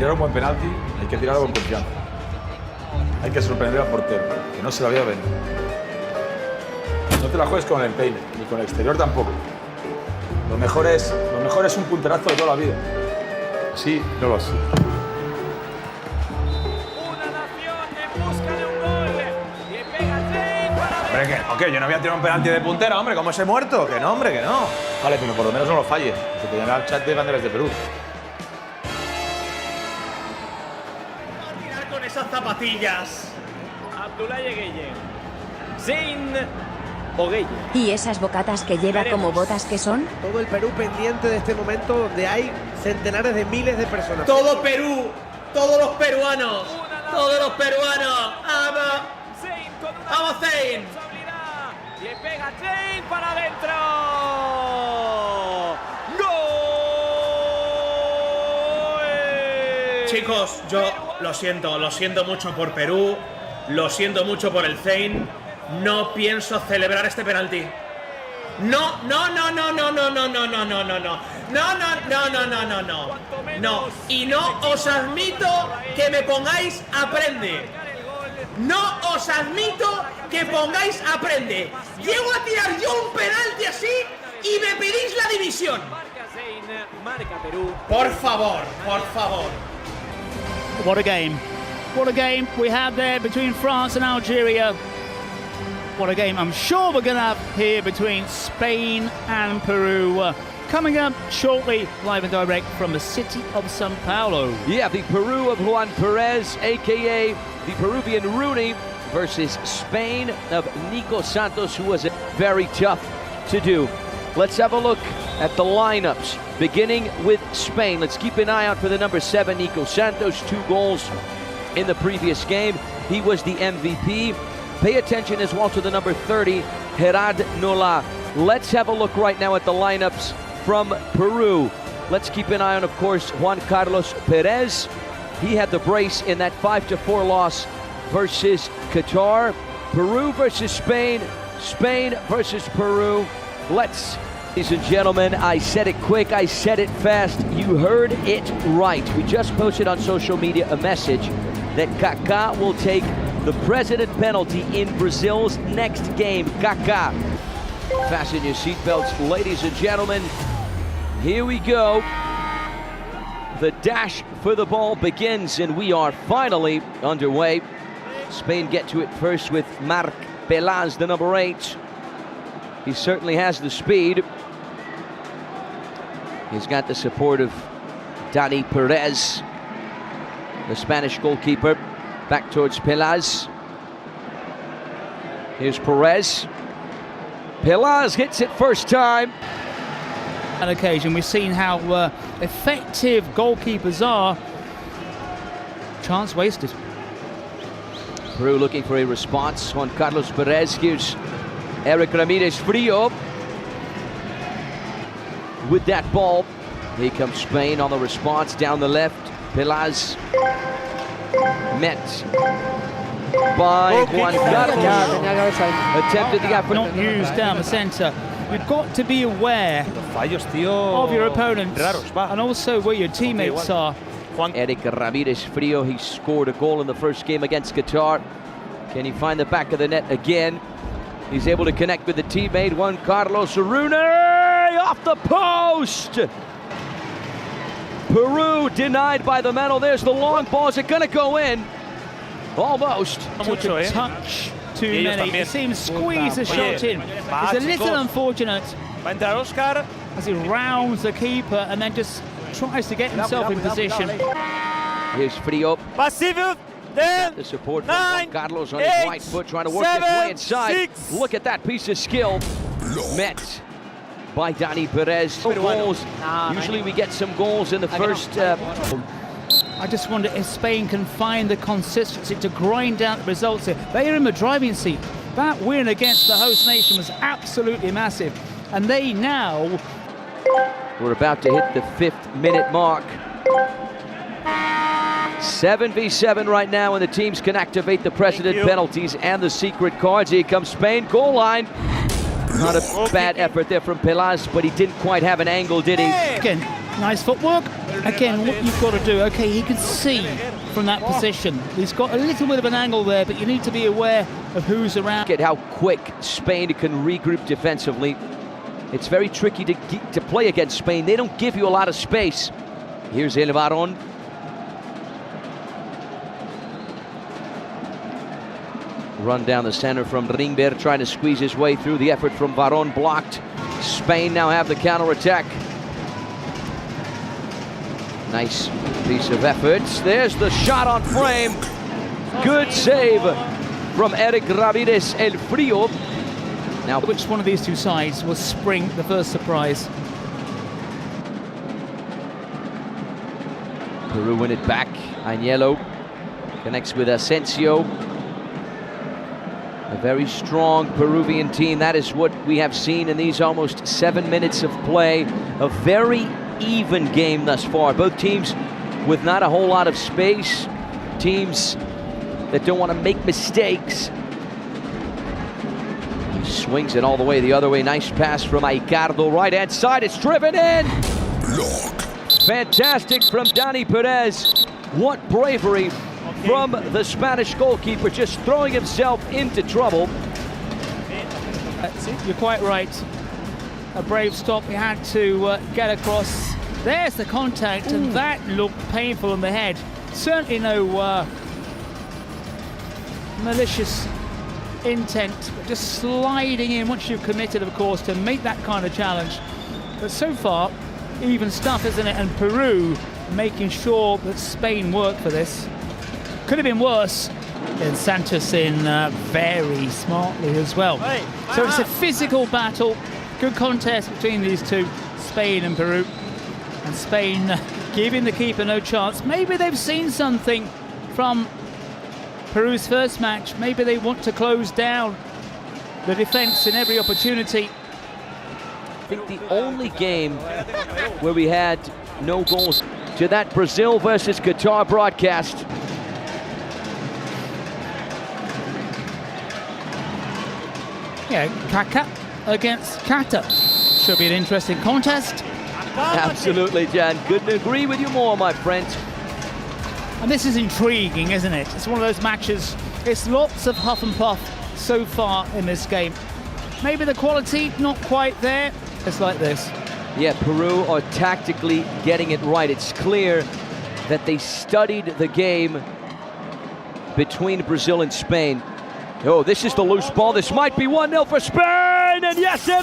tirar un buen penalti hay que tirarlo con confianza. Hay que sorprender al portero, que no se la vaya a venir. No te la juegues con el peine, ni con el exterior tampoco. Lo mejor es un punterazo de toda la vida. Sí, no lo así. Hombre, ¿qué? Yo no voy a tirar un penalti de puntera, hombre, ¿cómo ese muerto? Que no, hombre, que no. Vale, pero por lo menos no lo falles. Se te llama el chat de banderas de Perú. A tirar con esas zapatillas. Abdullah Gueye. Zain o Gueye. ¿Y esas bocatas que lleva como botas que son? Todo el Perú pendiente de este momento donde hay centenares de miles de personas. Todo Perú, todos los peruanos, ¡Vamos! ¡Vamos, Zain! Y pega Zain para adentro. ¡Gol! Chicos, yo lo siento mucho por Perú, lo siento mucho por el Zain. No pienso celebrar este penalti. No. Y no os admito que me pongáis aprende. No os admito que pongáis aprende. Llego a tirar yo un penalti así y me pedís la división. Marca Perú. Por favor. What a game. What a game we had there between France and Algeria. What a game I'm sure we're going to have here between Spain and Peru. Coming up shortly, live and direct from the city of Sao Paulo. Yeah, the Peru of Juan Perez, a.k.a. the Peruvian Rooney, versus Spain of Nico Santos, who was very tough to do. Let's have a look at the lineups, beginning with Spain. Let's keep an eye out for the number 7, Nico Santos, 2 goals in the previous game. He was the MVP. Pay attention as well to the number 30, Gerard Nola. Let's have a look right now at the lineups from Peru. Let's keep an eye on, of course, Juan Carlos Perez. He had the brace in that 5-4 loss versus Qatar. Peru versus Spain, Spain versus Peru. Ladies and gentlemen, I said it quick, I said it fast. You heard it right. We just posted on social media a message that Kaká will take the president penalty in Brazil's next game. Kaká. Fasten your seatbelts, ladies and gentlemen. Here we go. The dash for the ball begins, and we are finally underway. Spain get to it first with Marc Pelaz, the number 8. He certainly has the speed. He's got the support of Dani Perez, the Spanish goalkeeper. Back towards Pelaz. Here's Perez. Pelaz hits it first time. On occasion, we've seen how effective goalkeepers are. Chance wasted. Peru looking for a response. Juan Carlos Perez. Here's Eric Ramirez Frio with that ball. Here comes Spain on the response down the left. Pelaz met by Juan Carlos. Attempted the effort. Not used down the centre. You've got to be aware of your opponents and also where your teammates are. Eric Ramirez Frio, he scored a goal in the first game against Qatar. Can he find the back of the net again? He's able to connect with the teammate, Juan Carlos Rooney, off the post! Peru denied by the medal. There's the long ball. Is it going to go in? Almost. Took a touch too many. It seems squeeze the shot in. It's a little unfortunate as he rounds the keeper and then just tries to get himself in position. Here's Frio. The support from Juan Carlos on his right foot, trying to work his way inside. Look at that piece of skill. Met by Dani Perez. Goals. Usually we get some goals in the first. I just wonder if Spain can find the consistency to grind out the results here. They are in the driving seat. That win against the host nation was absolutely massive. And they now... We're about to hit the 5th minute mark. 7v7 right now, and the teams can activate the precedent penalties and the secret cards. Here comes Spain, goal line. Not a bad effort there from Pelaz, but he didn't quite have an angle, did he? Again, Nice footwork. Again, what you've got to do, okay, he can see from that position. He's got a little bit of an angle there, but you need to be aware of who's around. Look at how quick Spain can regroup defensively. It's very tricky to play against Spain. They don't give you a lot of space. Here's El Varón. Run down the center from Ringber, trying to squeeze his way through. The effort from Varón blocked. Spain now have the counter-attack. Nice piece of effort. There's the shot on frame. Good save from Eric Ramirez El Frio. Now, which one of these two sides will spring the first surprise? Peru win it back. Agnello connects with Asensio. A very strong Peruvian team. That is what we have seen in these almost 7 minutes of play. A very even game thus far. Both teams with not a whole lot of space. Teams that don't want to make mistakes. He swings it all the way the other way. Nice pass from Aicardo. Right-hand side. It's driven in. Fantastic from Dani Perez. What bravery from the Spanish goalkeeper, just throwing himself into trouble. You're quite right. A brave stop. He had to get across. There's the contact, and that looked painful on the head. Certainly no malicious intent, but just sliding in once you've committed, of course, to make that kind of challenge. But so far, even stuff, isn't it? And Peru making sure that Spain work for this. Could have been worse. And Santos in very smartly as well. So it's a physical battle. Good contest between these two, Spain and Peru. And Spain giving the keeper no chance. Maybe they've seen something from Peru's first match. Maybe they want to close down the defense in every opportunity. I think the only game where we had no goals to that Brazil versus Qatar broadcast. Yeah, Kaká against Kata. Should be an interesting contest. Absolutely, Jan. Couldn't agree with you more, my friend. And this is intriguing, isn't it? It's one of those matches. It's lots of huff and puff so far in this game. Maybe the quality not quite there. It's like this. Yeah, Peru are tactically getting it right. It's clear that they studied the game between Brazil and Spain. Oh, this is the loose ball. This might be 1-0 for Spain, and yes, it is!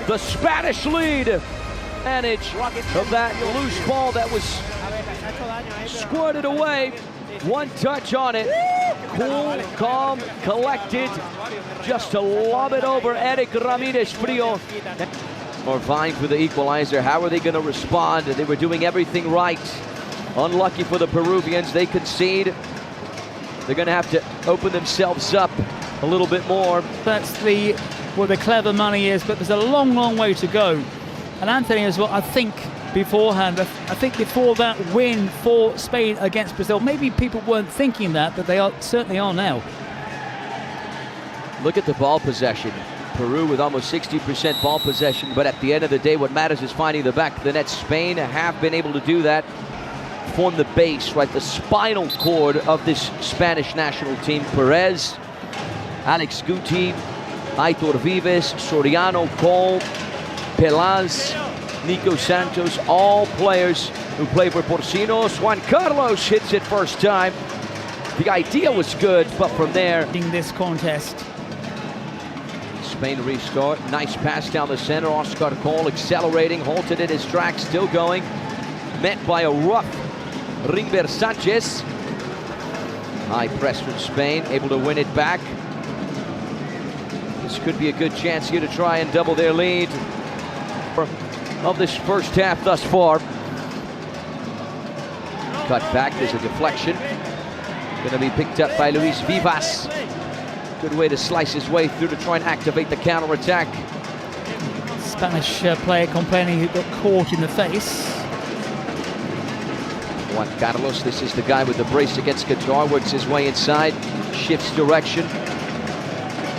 The Spanish lead. Advantage of that loose ball that was squirted away. One touch on it. Cool, calm, collected. Just to lob it over Eric Ramirez Frio. Or vying for the equalizer. How are they going to respond? They were doing everything right. Unlucky for the Peruvians. They concede. They're going to have to open themselves up a little bit more. That's where the clever money is, but there's a long, long way to go. And Anthony, as well, I think beforehand, I think before that win for Spain against Brazil, maybe people weren't thinking that, but they certainly are now. Look at the ball possession. Peru with almost 60% ball possession, but at the end of the day, what matters is finding the back of the net. Spain have been able to do that, form the base, right, the spinal cord of this Spanish national team. Perez, Alex Guti, Aitor Vives, Soriano, Cole, Pelaz, Nico Santos, all players who play for Porcinos. Juan Carlos hits it first time. The idea was good, but from there... In this contest. Spain restart. Nice pass down the center. Oscar Cole accelerating, halted in his tracks, still going. Met by a rough Ringber Sanchez. High press from Spain, able to win it back. This could be a good chance here to try and double their lead of this first half thus far. Cut back, there's a deflection. Going to be picked up by Luis Vivas. Good way to slice his way through to try and activate the counter-attack. Spanish player complaining who got caught in the face. Juan Carlos, this is the guy with the brace against Qatar, works his way inside, shifts direction.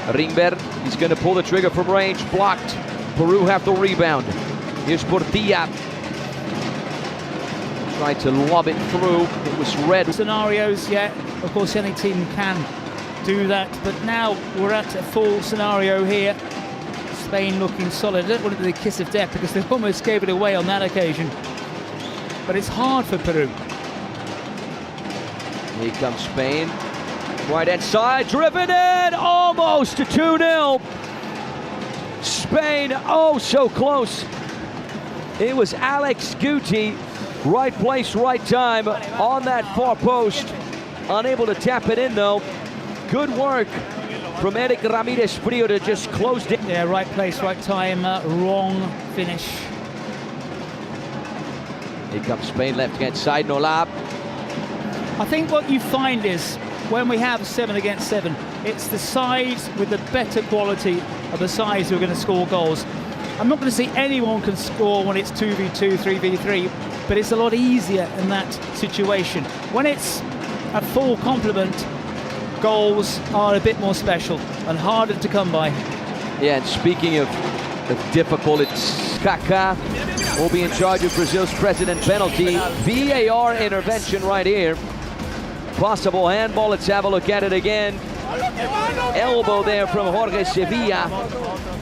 Ringber, he's going to pull the trigger from range, blocked. Peru have the rebound. Here's Portilla. Tried to lob it through. It was red. Scenarios, yeah. Of course, any team can do that. But now we're at a full scenario here. Spain looking solid. I don't want it to be the kiss of death because they almost gave it away on that occasion. But it's hard for Peru. Here comes Spain. Right inside, driven in, almost to 2-0. Spain, oh so close. It was Alex Guti, right place, right time on that far post. Unable to tap it in though. Good work from Eric Ramirez Frio to just close it. Yeah, right place, right time, wrong finish. Here comes Spain, left hand side, Nolab. I think what you find is when we have 7 against 7, it's the sides with the better quality of the sides who are going to score goals. I'm not going to say anyone can score when it's 2v2, 3v3, but it's a lot easier in that situation. When it's a full complement, goals are a bit more special and harder to come by. Yeah, and speaking of difficult, it's Kaká will be in charge of Brazil's president penalty. VAR intervention right here. Possible handball, let's have a look at it again. Elbow there from Jorge Sevilla,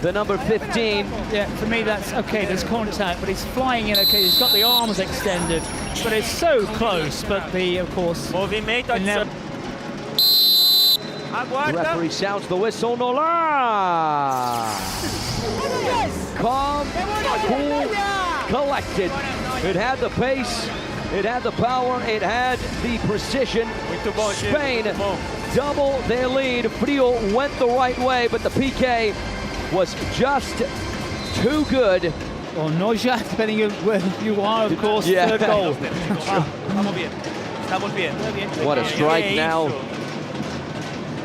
the number 15. Yeah, for me that's okay, there's contact, but he's flying in okay, he's got the arms extended, but it's so close, but the, of course... The referee sounds the whistle, Nola! Calm, cool, collected. It had the pace, it had the power, it had the precision. Spain double their lead. Frio went the right way, but the PK was just too good. Or no shot, depending on where you are, of course, yeah. Third goal. What a strike now.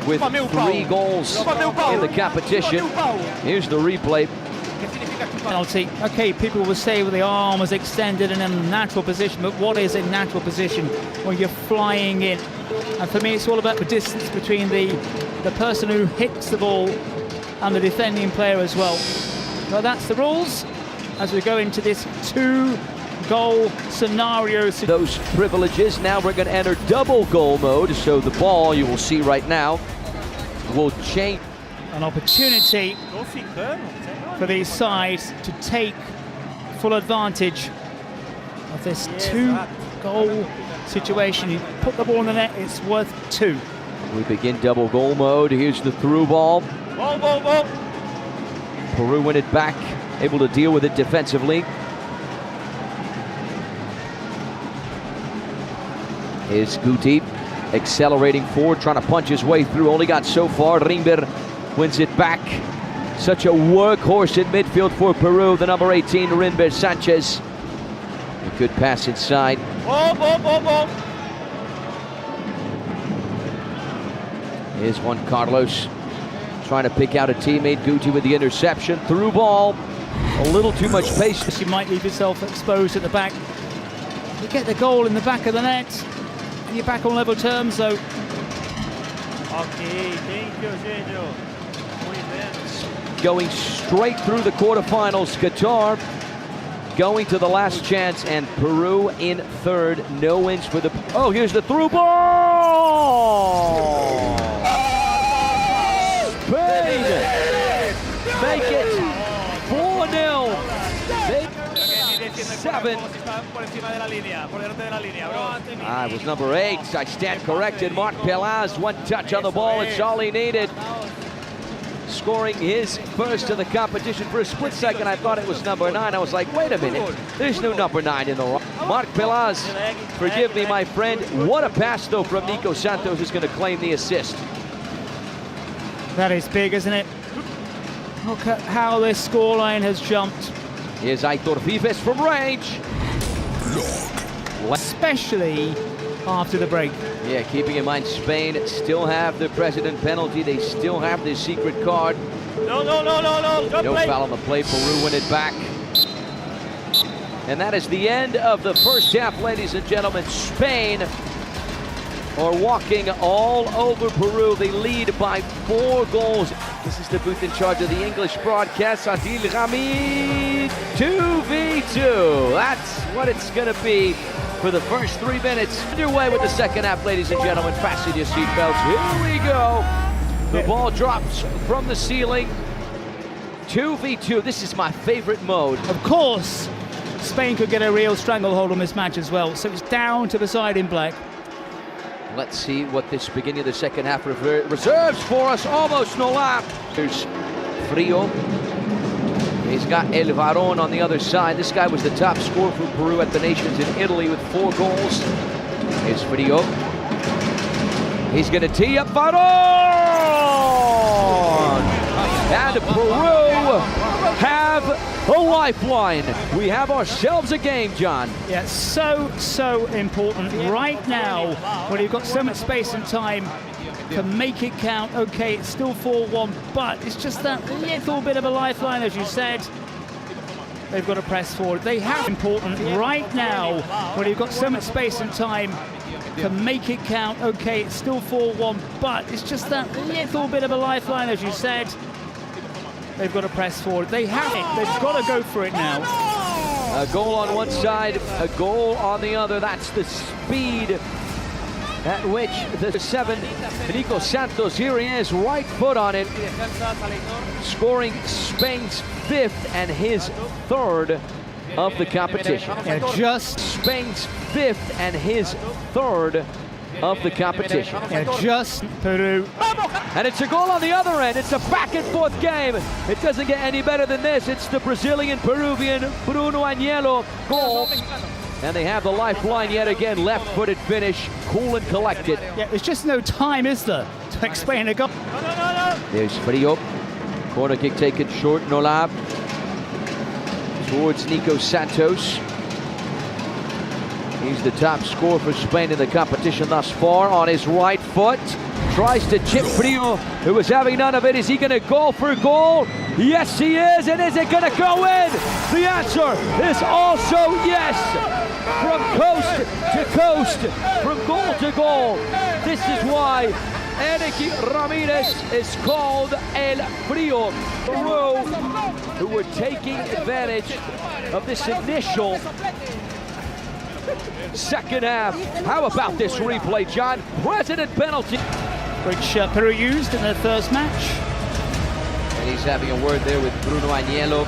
With 3 goals in the competition. Here's the replay. Penalty. Okay, people will say with the arm was extended and in a natural position, but what is a natural position when you're flying in? And for me, it's all about the distance between the person who hits the ball and the defending player as well. So that's the rules as we go into this 2-goal scenario. Those privileges. Now we're going to enter double goal mode. So the ball, you will see right now, will change. An opportunity for these sides to take full advantage of this 2-goal situation. You put the ball in the net, it's worth 2. We begin double goal mode. Here's the through ball. Peru win it back, able to deal with it defensively. Here's Guti accelerating forward, trying to punch his way through. Only got so far. Rimber wins it back. Such a workhorse in midfield for Peru. The number 18, Rimber Sanchez. A good pass inside. Here's Juan Carlos trying to pick out a teammate. Guti with the interception. Through ball. A little too much pace. You might leave yourself exposed at the back. You get the goal in the back of the net. And you're back on level terms, so. Okay, thank you, Sergio. Going straight through the quarterfinals. Qatar going to the last chance, and Peru in third. No wins for the... Oh, here's the through ball! Spain make it 4-0. 7. It was number 8. I stand corrected. Marc Pelaz, one touch on the ball. It's all he needed. Scoring his first of the competition. For a split second, I thought it was number 9. I was like, wait a minute. There's no number 9 in the row. Marc Pelaz, forgive me, my friend. What a pass, though, from Nico Santos, who's going to claim the assist. That is big, isn't it? Look at how this scoreline has jumped. Here's Aitor Vives from range. Especially after the break. Yeah, keeping in mind Spain still have the president penalty. They still have their secret card. No. No foul on the play. Peru win it back. And that is the end of the first half, ladies and gentlemen. Spain are walking all over Peru. They lead by 4 goals. This is the booth in charge of the English broadcast, Adil Rami. 2v2. That's what it's going to be for the first 3 minutes. Underway with the second half, ladies and gentlemen. Fasten your seatbelts. Here we go. The ball drops from the ceiling. 2v2. This is my favorite mode. Of course, Spain could get a real stranglehold on this match as well. So it's down to the side in black. Let's see what this beginning of the second half reserves for us. Almost no lap. There's Frio. He's got El Varón on the other side. This guy was the top scorer for Peru at the Nations in Italy with 4 goals. Here's Frio. He's going to tee up Varón! And Peru have a lifeline. We have ourselves a game, John. Yeah, so important right now when you've got so much space and time to make it count. Okay, it's still 4-1, but it's just that little bit of a lifeline, as you said. They've got to press forward. They have important right now when you've got so much space and time to make it count. Okay, it's still 4-1, but it's just that little bit of a lifeline, as you said. They've got to press forward. They have it. They've got to go for it now. A goal on one side, a goal on the other. That's the speed at which the 7, Nico Santos, here he is, right foot on it, scoring Spain's 5th and his 3rd of the competition. Yeah, just Spain's 5th and his 3rd of the competition. Yeah, just Peru. And it's a goal on the other end. It's a back and forth game. It doesn't get any better than this. It's the Brazilian-Peruvian Bruno Agnello goal. And they have the lifeline yet again. Left-footed finish, cool and collected. Yeah, there's just no time, is there, to explain a goal. There's Frio. Corner kick taken short, no lab. Towards Nico Santos. He's the top scorer for Spain in the competition thus far. On his right foot, tries to chip Frio, who was having none of it. Is he going to go for goal? Yes, he is. And is it going to go in? The answer is also yes. From coast to coast, from goal to goal. This is why Enrique Ramirez is called El Frio. Peru, who were taking advantage of this initial second half. How about this replay, John? President penalty. Which Peru used in their first match. And he's having a word there with Bruno Agnello.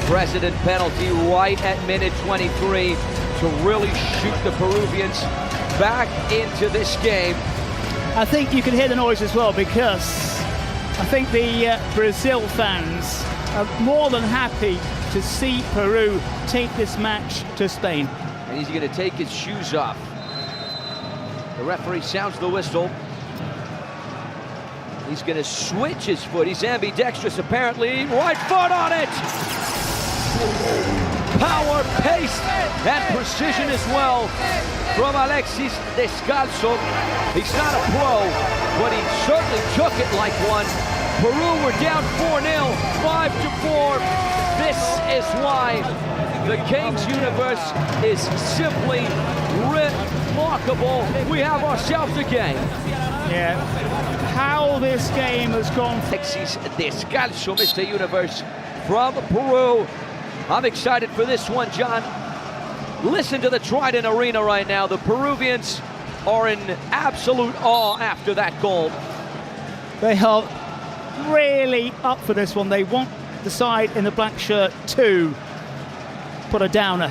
President penalty right at minute 23 to really shoot the Peruvians back into this game. I think you can hear the noise as well, because I think the Brazil fans are more than happy to see Peru take this match to Spain. And he's going to take his shoes off. The referee sounds the whistle. He's going to switch his foot. He's ambidextrous, apparently. Right foot on it! Power, pace, and precision as well from Alexis Descalzo. He's not a pro, but he certainly took it like one. Peru were down 4-0, 5-4. This is why the Kings universe is simply remarkable. We have ourselves a game. Yeah, how this game has gone. Alexis Descalzo, Mr. Universe from Peru. I'm excited for this one, John. Listen to the Trident Arena right now. The Peruvians are in absolute awe after that goal. They are really up for this one. They want the side in the black shirt to put a downer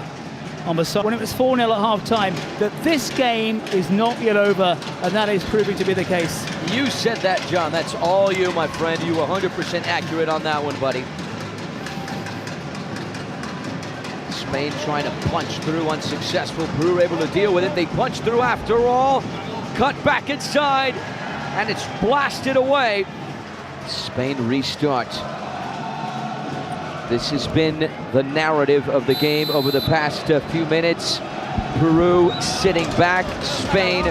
on the side when it was 4-0 at half-time, that this game is not yet over, and that is proving to be the case. You said that, John. That's all you, my friend. You were 100% accurate on that one, buddy. Spain trying to punch through, unsuccessful. Peru able to deal with it. They punch through after all. Cut back inside, and it's blasted away. Spain restart. This has been the narrative of the game over the past few minutes. Peru sitting back, Spain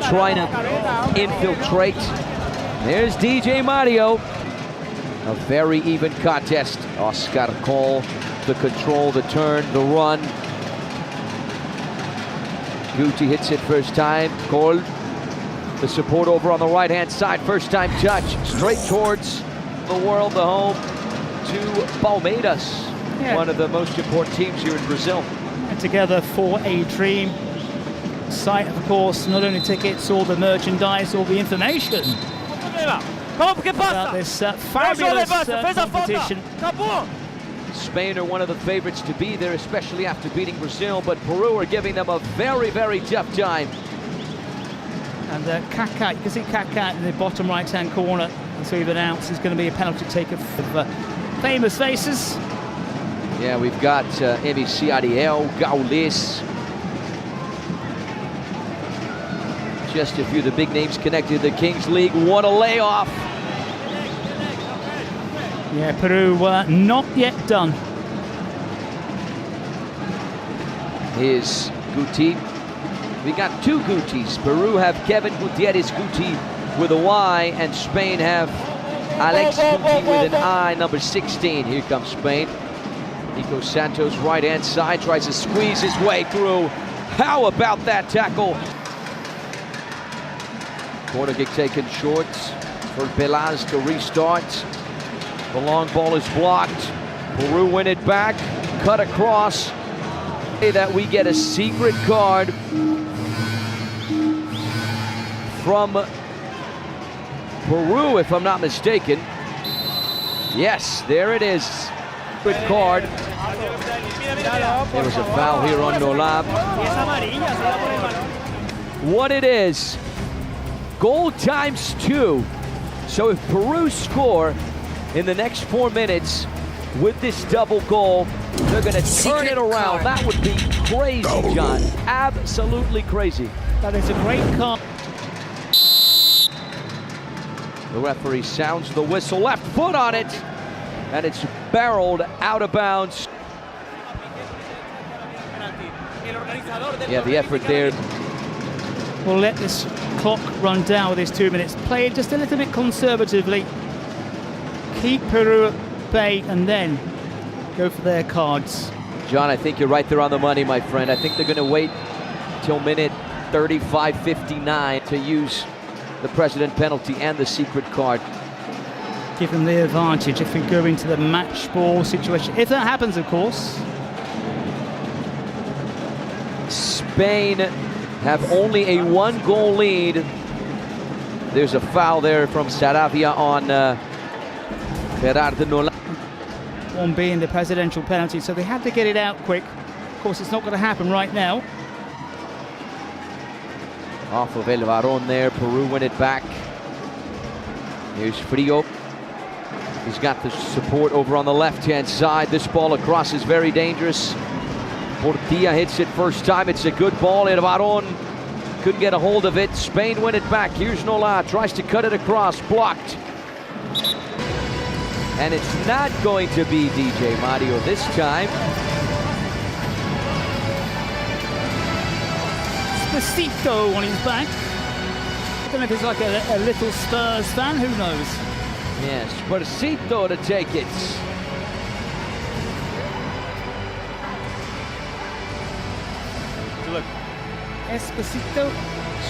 trying to infiltrate. There's DJ Mario. A very even contest. Oscar Cole, the control, the turn, the run. Guti hits it first time. Goal. The support over on the right-hand side. First time touch. Straight towards the world, the home to Palmeiras. Yeah. One of the most important teams here in Brazil. And together for a dream. Site, of course, not only tickets, all the merchandise, all the information about this fabulous competition. Spain are one of the favorites to be there, especially after beating Brazil, but Peru are giving them a very, very tough time. And Kaká, you can see Kaká in the bottom right-hand corner. So we've announced is going to be a penalty taker for famous faces. Yeah, we've got MC Ariel, Gaules. Just a few of the big names connected to the Kings League. What a layoff. Yeah, Peru not yet done. Here's Guti. We got two Gutis. Peru have Kevin Gutierrez Guti with a Y, and Spain have Alex Guti with an I, number 16. Here comes Spain. Nico Santos, right-hand side, tries to squeeze his way through. How about that tackle? Corner kick taken short for Pelaz to restart. The long ball is blocked. Peru win it back, cut across. That we get a secret card from Peru, if I'm not mistaken. Yes, there it is. Good card. There was a foul here on Nolab. What it is, goal times 2. So if Peru score in the next 4 minutes with this double goal, they're going to turn it around. That would be crazy, John. Absolutely crazy. That is a great card. The referee sounds the whistle, left foot on it, and it's barreled out of bounds. Yeah, the effort there. We'll let this clock run down with this 2 minutes. Play it just a little bit conservatively. Keep Peru at bay and then go for their cards. John, I think you're right there on the money, my friend. I think they're going to wait till minute 35-59 to use the president penalty and the secret card. Give them the advantage if we go into the match ball situation. If that happens, of course. Spain have only a 1-goal lead. There's a foul there from Saravia on Gerardo Nola. One being the presidential penalty, so they had to get it out quick. Of course, it's not going to happen right now. Off of El Varón there, Peru win it back. Here's Frio. He's got the support over on the left-hand side. This ball across is very dangerous. Portilla hits it first time. It's a good ball. El Varón couldn't get a hold of it. Spain win it back. Here's Nola, tries to cut it across, blocked. And it's not going to be DJ Mario this time. Besito on his back. I don't know if he's like a little Spurs fan, who knows? Yes, Spursito to take it. Look. Esposito.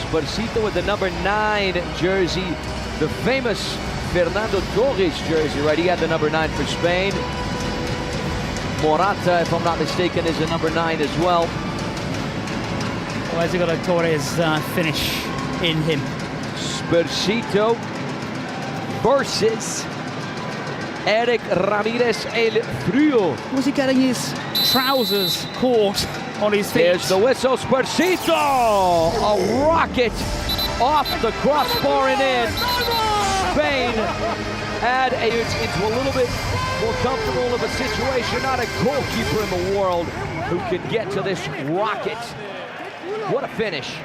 Spursito with the number 9 jersey. The famous Fernando Torres jersey, right? He had the number 9 for Spain. Morata, if I'm not mistaken, is a number 9 as well. Well, has he got a Torres finish in him? Spursito versus Eric Ramirez El Frio. Was he getting his trousers caught on his feet? There's the whistle. Spursito! A rocket off the crossbar and in. Spain add into a little bit more comfortable of a situation. Not a goalkeeper in the world who can get to this rocket. What a finish.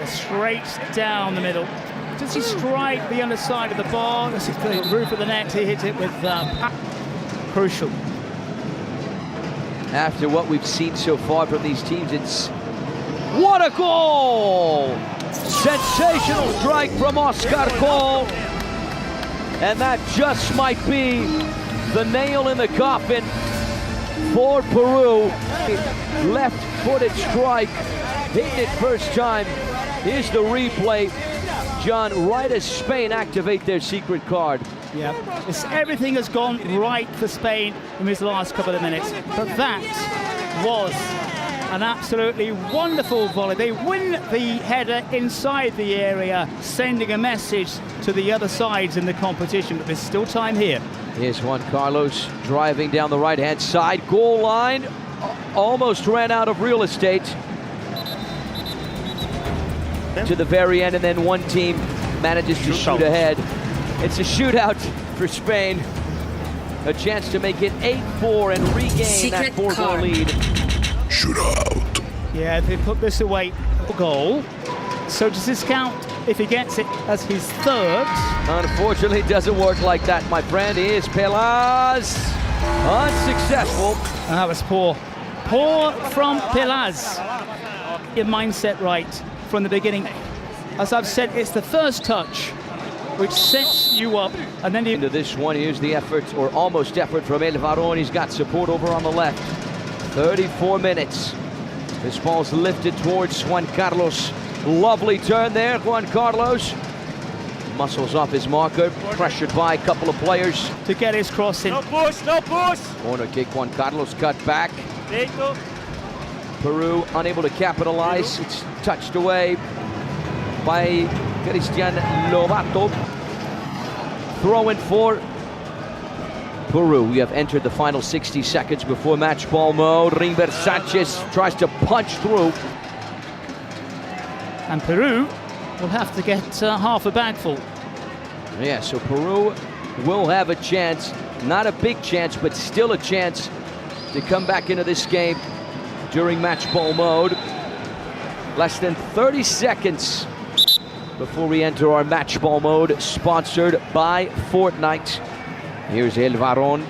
Straight down the middle. Does he strike the underside of the bar? This is the roof of the net. He hits it with crucial. After what we've seen so far from these teams, it's... What a goal! Sensational strike from Oscar Cole. And that just might be the nail in the coffin for Peru. Left-footed strike hitting it first time. Here's the replay. John, right as Spain activate their secret card. Yeah, everything has gone right for Spain in his last couple of minutes. But that was an absolutely wonderful volley. They win the header inside the area, sending a message to the other sides in the competition. But there's still time here. Here's Juan Carlos driving down the right-hand side. Goal line, almost ran out of real estate. To the very end, and then one team manages to shoot ahead. It's a shootout for Spain. A chance to make it 8-4 and regain that 4-goal lead. Shootout. Yeah, they put this away for goal. So does this count if he gets it as his third? Unfortunately, it doesn't work like that, my friend. Here's Pelaz. Unsuccessful. And that was poor. Poor from Pelaz. Your mindset right from the beginning. As I've said, it's the first touch which sets you up, and then into this one. Here's the effort, or almost effort, from El Varón. He's got support over on the left. 34 minutes. This ball's lifted towards Juan Carlos. Lovely turn there, Juan Carlos. Muscles off his marker, pressured by a couple of players. To get his cross in. No push, no push. Corner kick, Juan Carlos cut back. Peru unable to capitalize. It's touched away by Cristian Lobato. Throw in for Peru. We have entered the final 60 seconds before match ball mode. Rimber Sanchez tries to punch through. And Peru will have to get half a bag full. Yeah, so Peru will have a chance. Not a big chance, but still a chance to come back into this game during match ball mode. Less than 30 seconds before we enter our match ball mode, sponsored by Fortnite. Here's El Varón.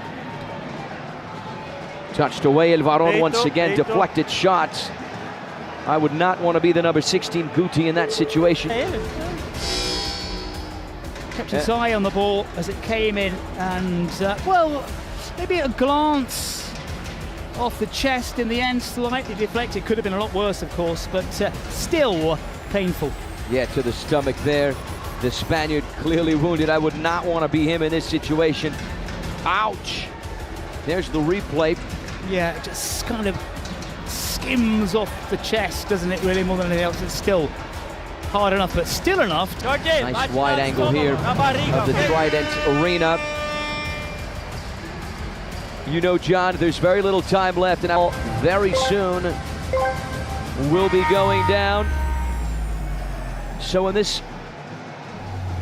Touched away, El Varón once again, deflected shots. I would not want to be the number 16 Guti in that situation. Kept his eye on the ball as it came in, and well, maybe a glance off the chest in the end, slightly deflected. Could have been a lot worse, of course, but still painful. Yeah, to the stomach there. The Spaniard clearly wounded. I would not want to be him in this situation. Ouch! There's the replay. Yeah, it just kind of skims off the chest, doesn't it, really, more than anything else? It's still hard enough, but still enough. Nice wide angle here of the Trident Arena. You know, John, there's very little time left, and very soon we'll be going down. So in this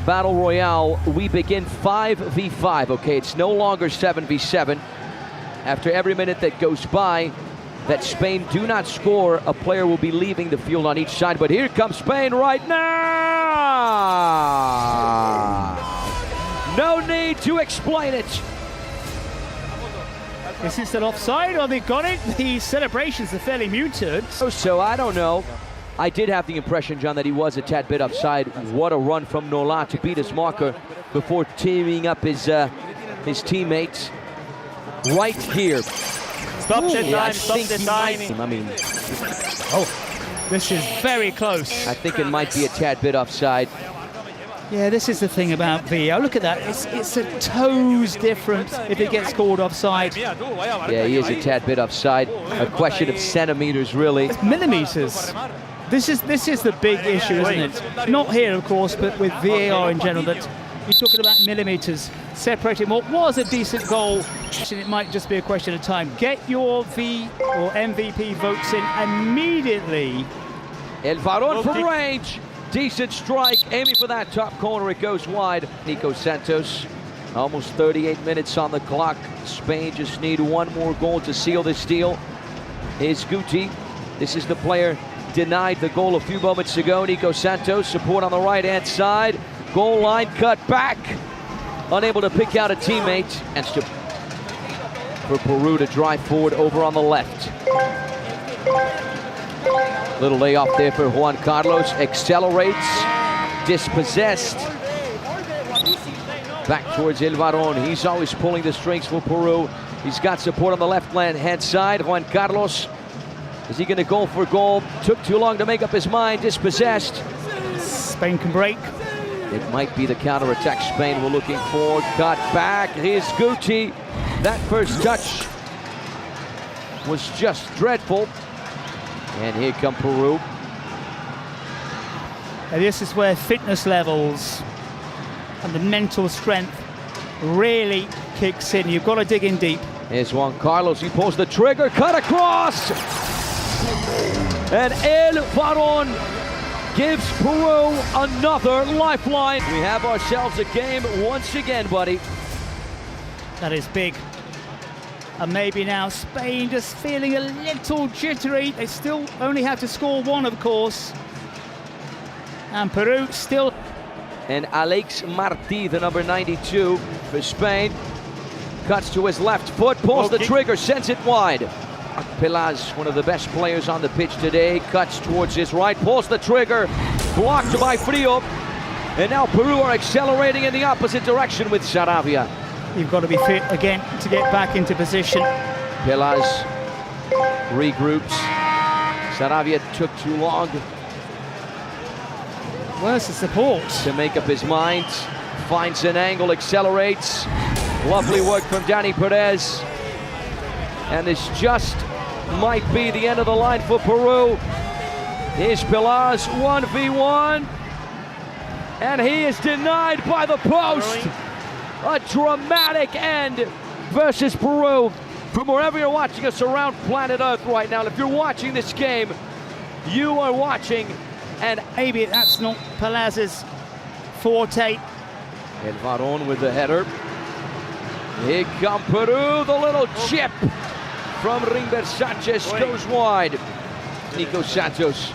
Battle Royale, we begin 5v5, okay? It's no longer 7v7. After every minute that goes by that Spain do not score, a player will be leaving the field on each side. But here comes Spain right now! No need to explain it. Is this an offside, or they got it? The celebrations are fairly muted. So I don't know. I did have the impression, John, that he was a tad bit offside. What a run from Nola to beat his marker before teaming up his teammates right here. Stop the time, stop the time. I mean, This is very close. I think it might be a tad bit offside. Yeah, this is the thing about VAR. Look at that. It's a toes difference if it gets called offside. Yeah, he is a tad bit offside. A question of centimeters, really. It's millimeters. This is the big issue, isn't it? Not here, of course, but with VAR in general, that you're talking about millimeters separating what was a decent goal. It might just be a question of time. Get your V or MVP votes in immediately. El Varón from range. Decent strike, aiming for that top corner, it goes wide. Nico Santos, almost 38 minutes on the clock. Spain just need one more goal to seal this deal. Here's Guti. This is the player denied the goal a few moments ago. Nico Santos, support on the right-hand side. Goal line cut back. Unable to pick out a teammate. And for Peru to drive forward over on the left. Little layoff there for Juan Carlos. Accelerates. Dispossessed. Back towards El Varón. He's always pulling the strings for Peru. He's got support on the left-hand side. Juan Carlos Is he going to go for goal? Took too long to make up his mind, dispossessed. Spain can break. It might be the counter-attack Spain were looking for. Cut back, here's Guti. That first touch was just dreadful. And here come Peru. And this is where fitness levels and the mental strength really kicks in. You've got to dig in deep. Here's Juan Carlos, he pulls the trigger, cut across! And El Varón gives Peru another lifeline. We have ourselves a game once again, buddy. That is big. And maybe now Spain just feeling a little jittery. They still only have to score one, of course. And Peru still. And Alex Martí, the number 92 for Spain, cuts to his left foot, pulls the trigger, sends it wide. Pelaz, one of the best players on the pitch today, cuts towards his right, pulls the trigger, blocked by Frio. And now Peru are accelerating in the opposite direction with Saravia. You've got to be fit again to get back into position. Pelaz regroups. Saravia took too long Where's the support? to make up his mind. Finds an angle, accelerates. Lovely work from Dani Perez. And this just might be the end of the line for Peru. Here's Pelaz, 1v1. And he is denied by the post. A dramatic end versus Peru. From wherever you're watching us around planet Earth right now, if you're watching this game, you are watching, and maybe that's not Pelaz's forte. El Varón with the header. Here come Peru, the little chip from Rimber Sanchez goes wide. Nico Santos.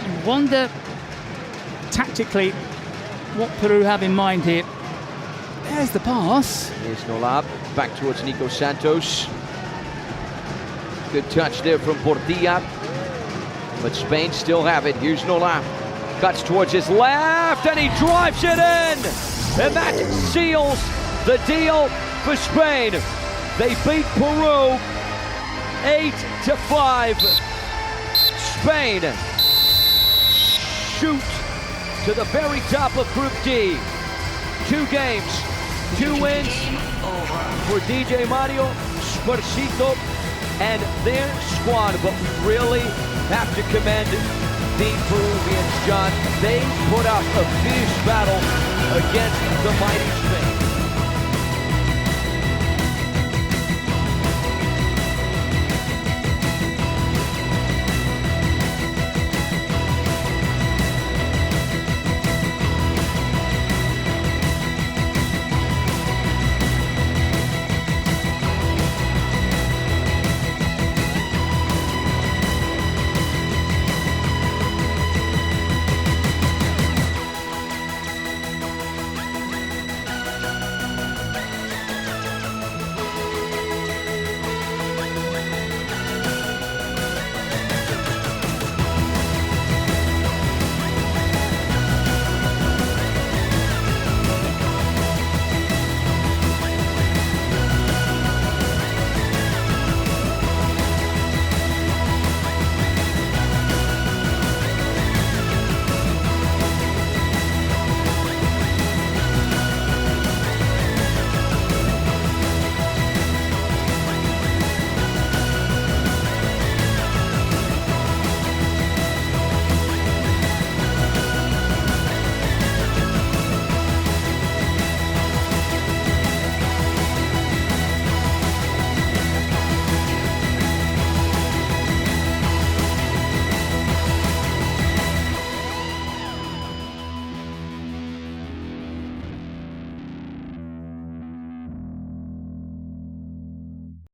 You wonder tactically what Peru have in mind here. There's the pass. Here's Nolab, back towards Nico Santos. Good touch there from Portilla. But Spain still have it. Here's Nolab. Cuts towards his left, and he drives it in! And that seals the deal for Spain. They beat Peru 8-5. Spain shoot to the very top of Group D. 2 games, 2 wins for DJ Mario, Spursito, and their squad. But we really have to commend the Peruvians, John. They put up a fierce battle against the mighty